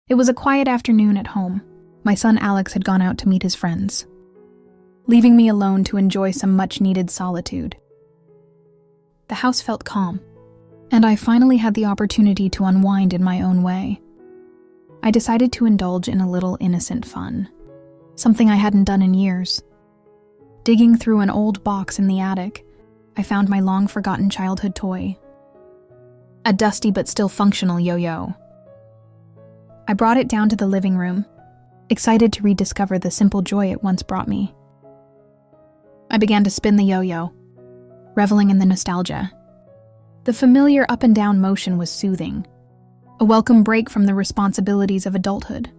It was a quiet afternoon at home. My son Alex had gone out to meet his friends, leaving me alone to enjoy some much-needed solitude. The house felt calm, and I finally had the opportunity to unwind in my own way. I decided to indulge in a little innocent fun, something I hadn't done in years. Digging through an old box in the attic, I found my long-forgotten childhood toy, a dusty but still functional yo-yo. I brought it down to the living room, excited to rediscover the simple joy it once brought me. I began to spin the yo-yo, reveling in the nostalgia. The familiar up and down motion was soothing, a welcome break from the responsibilities of adulthood.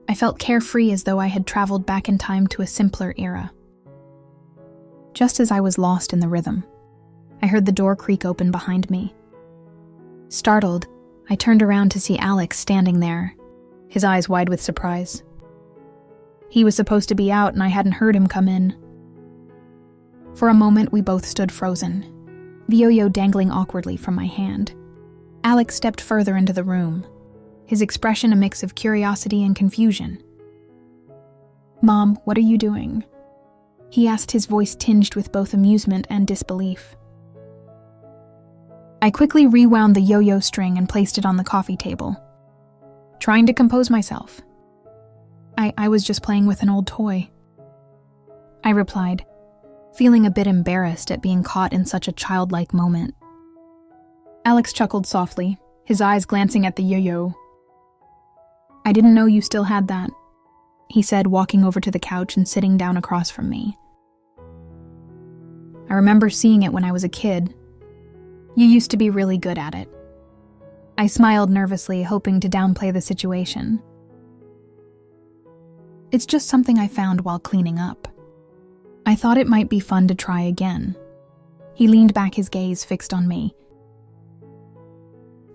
I felt carefree, as though I had traveled back in time to a simpler era. Just as I was lost in the rhythm, I heard the door creak open behind me. Startled, I turned around to see Alex standing there, his eyes wide with surprise. He was supposed to be out, and I hadn't heard him come in. For a moment, we both stood frozen, the yo-yo dangling awkwardly from my hand. Alex stepped further into the room, his expression a mix of curiosity and confusion. "Mom, what are you doing?" he asked, his voice tinged with both amusement and disbelief. I quickly rewound the yo-yo string and placed it on the coffee table, trying to compose myself. I was just playing with an old toy," I replied, feeling a bit embarrassed at being caught in such a childlike moment. Alex chuckled softly, his eyes glancing at the yo-yo. "I didn't know you still had that," he said, walking over to the couch and sitting down across from me. "I remember seeing it when I was a kid. You used to be really good at it." I smiled nervously, hoping to downplay the situation. "It's just something I found while cleaning up. I thought it might be fun to try again." He leaned back, his gaze fixed on me.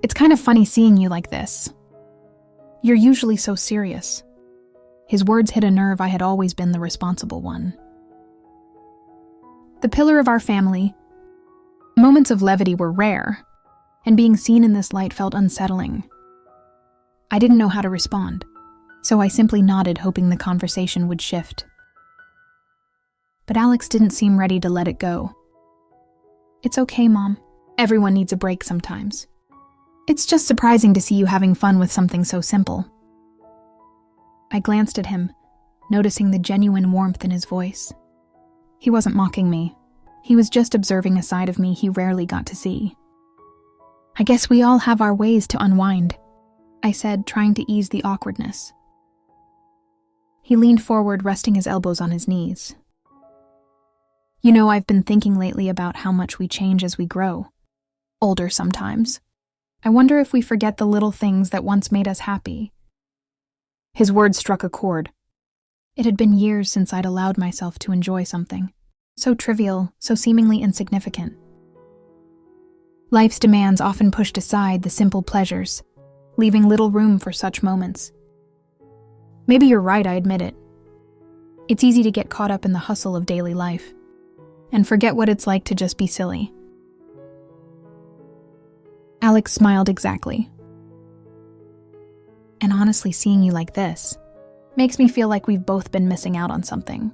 "It's kind of funny seeing you like this. You're usually so serious." His words hit a nerve. I had always been the responsible one, the pillar of our family. Moments of levity were rare, and being seen in this light felt unsettling. I didn't know how to respond, so I simply nodded, hoping the conversation would shift. But Alex didn't seem ready to let it go. "It's okay, Mom. Everyone needs a break sometimes. It's just surprising to see you having fun with something so simple." I glanced at him, noticing the genuine warmth in his voice. He wasn't mocking me. He was just observing a side of me he rarely got to see. "I guess we all have our ways to unwind," I said, trying to ease the awkwardness. He leaned forward, resting his elbows on his knees. "You know, I've been thinking lately about how much we change as we grow. Older sometimes. I wonder if we forget the little things that once made us happy." His words struck a chord. It had been years since I'd allowed myself to enjoy something so trivial, so seemingly insignificant. Life's demands often pushed aside the simple pleasures, leaving little room for such moments. Maybe you're right, I admit it. It's easy to get caught up in the hustle of daily life and forget what it's like to just be silly. Alex smiled exactly. "And honestly, seeing you like this makes me feel like we've both been missing out on something."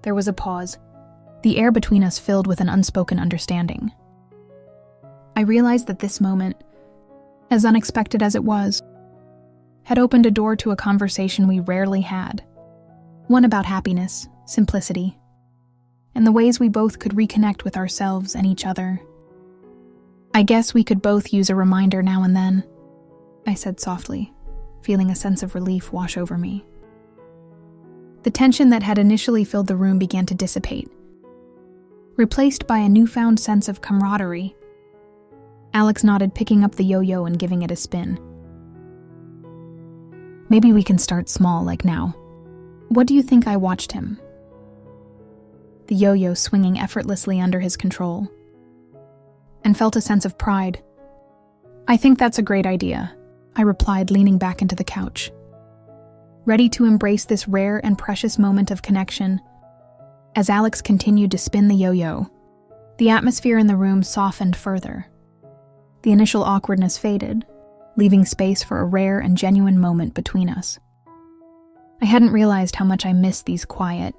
There was a pause, the air between us filled with an unspoken understanding. I realized that this moment, as unexpected as it was, had opened a door to a conversation we rarely had, one about happiness, simplicity, and the ways we both could reconnect with ourselves and each other. "I guess we could both use a reminder now and then," I said softly, feeling a sense of relief wash over me. The tension that had initially filled the room began to dissipate, replaced by a newfound sense of camaraderie. Alex nodded, picking up the yo-yo and giving it a spin. "Maybe we can start small, like now. What do you think?" I watched him, the yo-yo swinging effortlessly under his control, and felt a sense of pride. "I think that's a great idea," I replied, leaning back into the couch, ready to embrace this rare and precious moment of connection. As Alex continued to spin the yo-yo, the atmosphere in the room softened further. The initial awkwardness faded, leaving space for a rare and genuine moment between us. I hadn't realized how much I missed these quiet,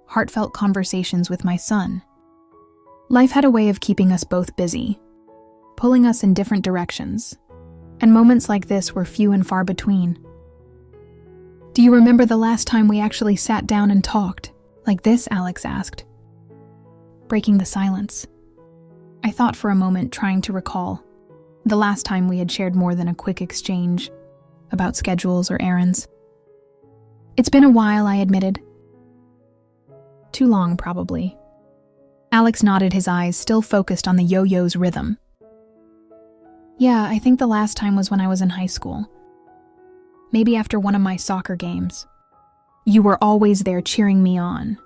heartfelt conversations with my son. Life had a way of keeping us both busy, pulling us in different directions, and moments like this were few and far between. "Do you remember the last time we actually sat down and talked like this?" Alex asked, breaking the silence. I thought for a moment, trying to recall the last time we had shared more than a quick exchange about schedules or errands. "It's been a while," I admitted. "Too long, probably." Alex nodded, his eyes still focused on the yo-yo's rhythm. "Yeah, I think the last time was when I was in high school. Maybe after one of my soccer games. You were always there cheering me on."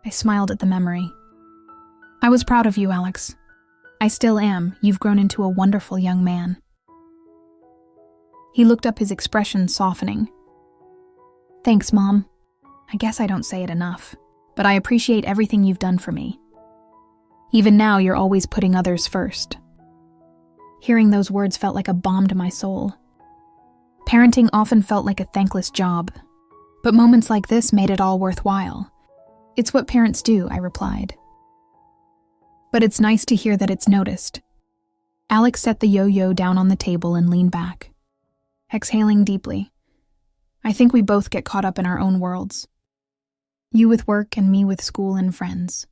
I smiled at the memory. "I was proud of you, Alex. I still am. You've grown into a wonderful young man." He looked up, his expression softening. "Thanks, Mom. I guess I don't say it enough, but I appreciate everything you've done for me. Even now, you're always putting others first." Hearing those words felt like a balm to my soul. Parenting often felt like a thankless job, but moments like this made it all worthwhile. "It's what parents do," I replied. "But it's nice to hear that it's noticed." Alex set the yo-yo down on the table and leaned back, exhaling deeply. I think we both get caught up in our own worlds. You with work and me with school and friends.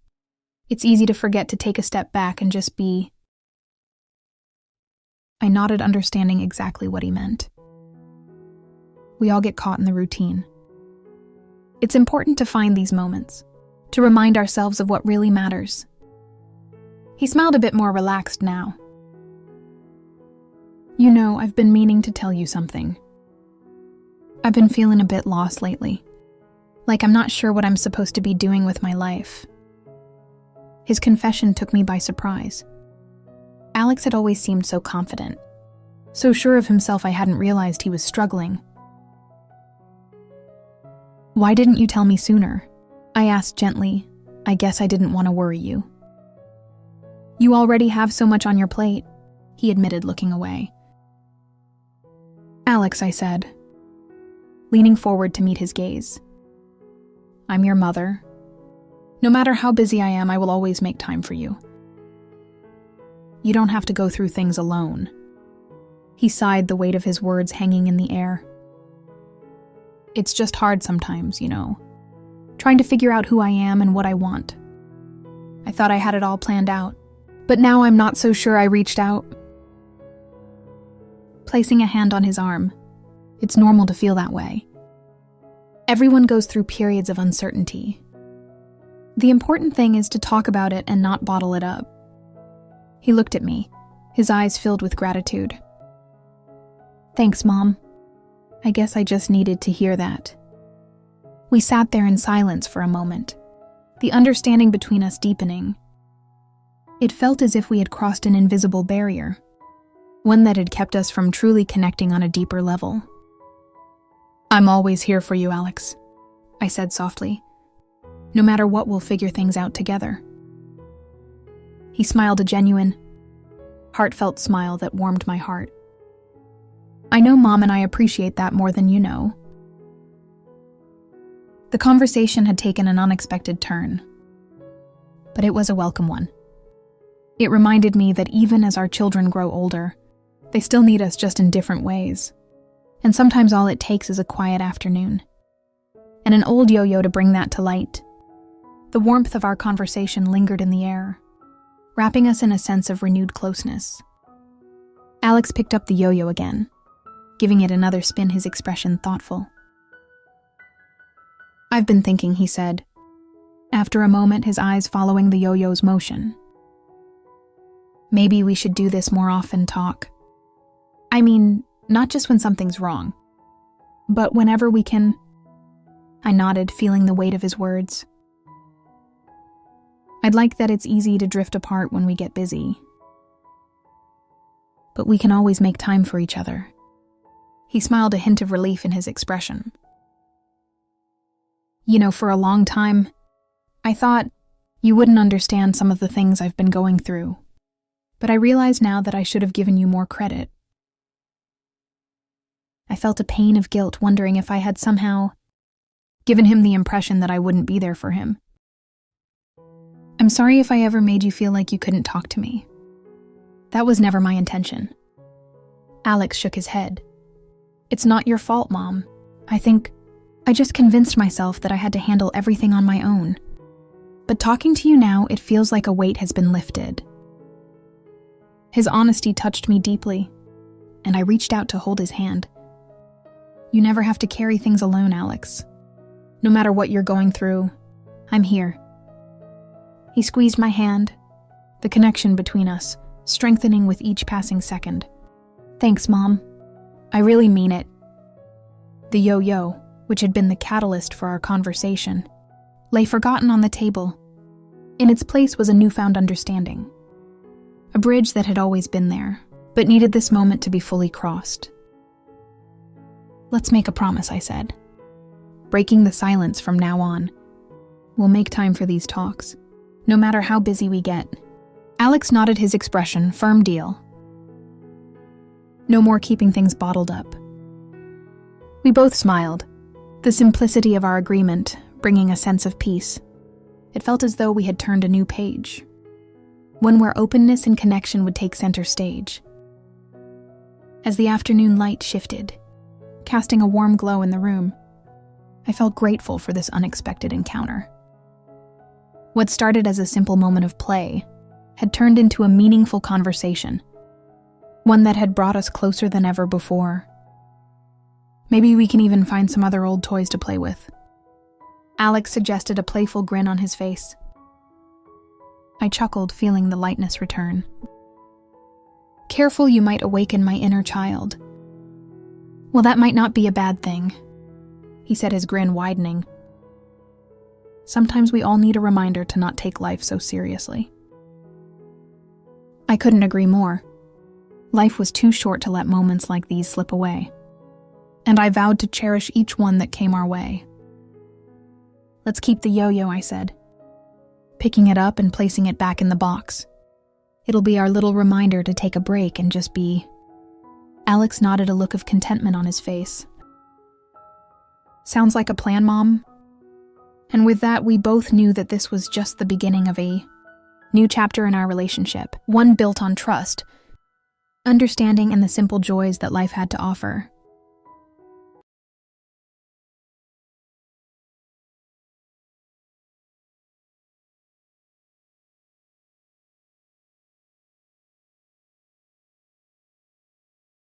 It's easy to forget to take a step back and just be. I nodded, understanding exactly what he meant. We all get caught in the routine. It's important to find these moments, to remind ourselves of what really matters. He smiled a bit more relaxed now. "You know, I've been meaning to tell you something. I've been feeling a bit lost lately. Like I'm not sure what I'm supposed to be doing with my life." His confession took me by surprise. Alex had always seemed so confident, so sure of himself. I hadn't realized he was struggling. "Why didn't you tell me sooner?" I asked gently. "I guess I didn't want to worry you." "You already have so much on your plate," he admitted, looking away. "Alex," I said, leaning forward to meet his gaze. "I'm your mother. No matter how busy I am, I will always make time for you. You don't have to go through things alone." He sighed, the weight of his words hanging in the air. "It's just hard sometimes, you know, trying to figure out who I am and what I want. I thought I had it all planned out, but now I'm not so sure." I reached out, placing a hand on his arm. It's normal to feel that way. Everyone goes through periods of uncertainty. The important thing is to talk about it and not bottle it up. He looked at me, his eyes filled with gratitude. "Thanks, Mom. I guess I just needed to hear that." We sat there in silence for a moment, the understanding between us deepening. It felt as if we had crossed an invisible barrier, one that had kept us from truly connecting on a deeper level. "I'm always here for you, Alex," I said softly. "No matter what, we'll figure things out together." He smiled, a genuine, heartfelt smile that warmed my heart. "I know, Mom, and I appreciate that more than you know." The conversation had taken an unexpected turn, but it was a welcome one. It reminded me that even as our children grow older, they still need us, just in different ways. And sometimes all it takes is a quiet afternoon, and an old yo-yo to bring that to light. The warmth of our conversation lingered in the air, wrapping us in a sense of renewed closeness. Alex picked up the yo-yo again, giving it another spin, his expression thoughtful. "I've been thinking," he said, after a moment, his eyes following the yo-yo's motion. "Maybe we should do this more often, talk. I mean, not just when something's wrong, but whenever we can." I nodded, feeling the weight of his words. "I'd like that. It's easy to drift apart when we get busy, but we can always make time for each other." He smiled, a hint of relief in his expression. "You know, for a long time, I thought you wouldn't understand some of the things I've been going through, but I realize now that I should have given you more credit. felt a pain of guilt, wondering if I had somehow given him the impression that I wouldn't be there for him. I'm sorry if I ever made you feel like you couldn't talk to me. That was never my intention. Alex shook his head. It's not your fault, Mom. I think I just convinced myself that I had to handle everything on my own. But talking to you now, it feels like a weight has been lifted. His honesty touched me deeply, and I reached out to hold his hand. You never have to carry things alone, Alex. No matter what you're going through, I'm here. He squeezed my hand, the connection between us strengthening with each passing second. Thanks, Mom. I really mean it. The yo-yo, which had been the catalyst for our conversation, lay forgotten on the table. In its place was a newfound understanding. A bridge that had always been there, but needed this moment to be fully crossed. Let's make a promise, I said. Breaking the silence from now on. We'll make time for these talks, no matter how busy we get. Alex nodded his expression, firm deal. No more keeping things bottled up. We both smiled, the simplicity of our agreement bringing a sense of peace. It felt as though we had turned a new page, one where openness and connection would take center stage. As the afternoon light shifted, casting a warm glow in the room, I felt grateful for this unexpected encounter. What started as a simple moment of play had turned into a meaningful conversation, one that had brought us closer than ever before. Maybe we can even find some other old toys to play with. Alex suggested, a playful grin on his face. I chuckled, feeling the lightness return. Careful, you might awaken my inner child. Well, that might not be a bad thing, he said, his grin widening. Sometimes we all need a reminder to not take life so seriously. I couldn't agree more. Life was too short to let moments like these slip away, and I vowed to cherish each one that came our way. Let's keep the yo-yo, I said, picking it up and placing it back in the box. It'll be our little reminder to take a break and just be. Alex nodded, a look of contentment on his face. Sounds like a plan, Mom. And with that, we both knew that this was just the beginning of a new chapter in our relationship, one built on trust, understanding, and the simple joys that life had to offer.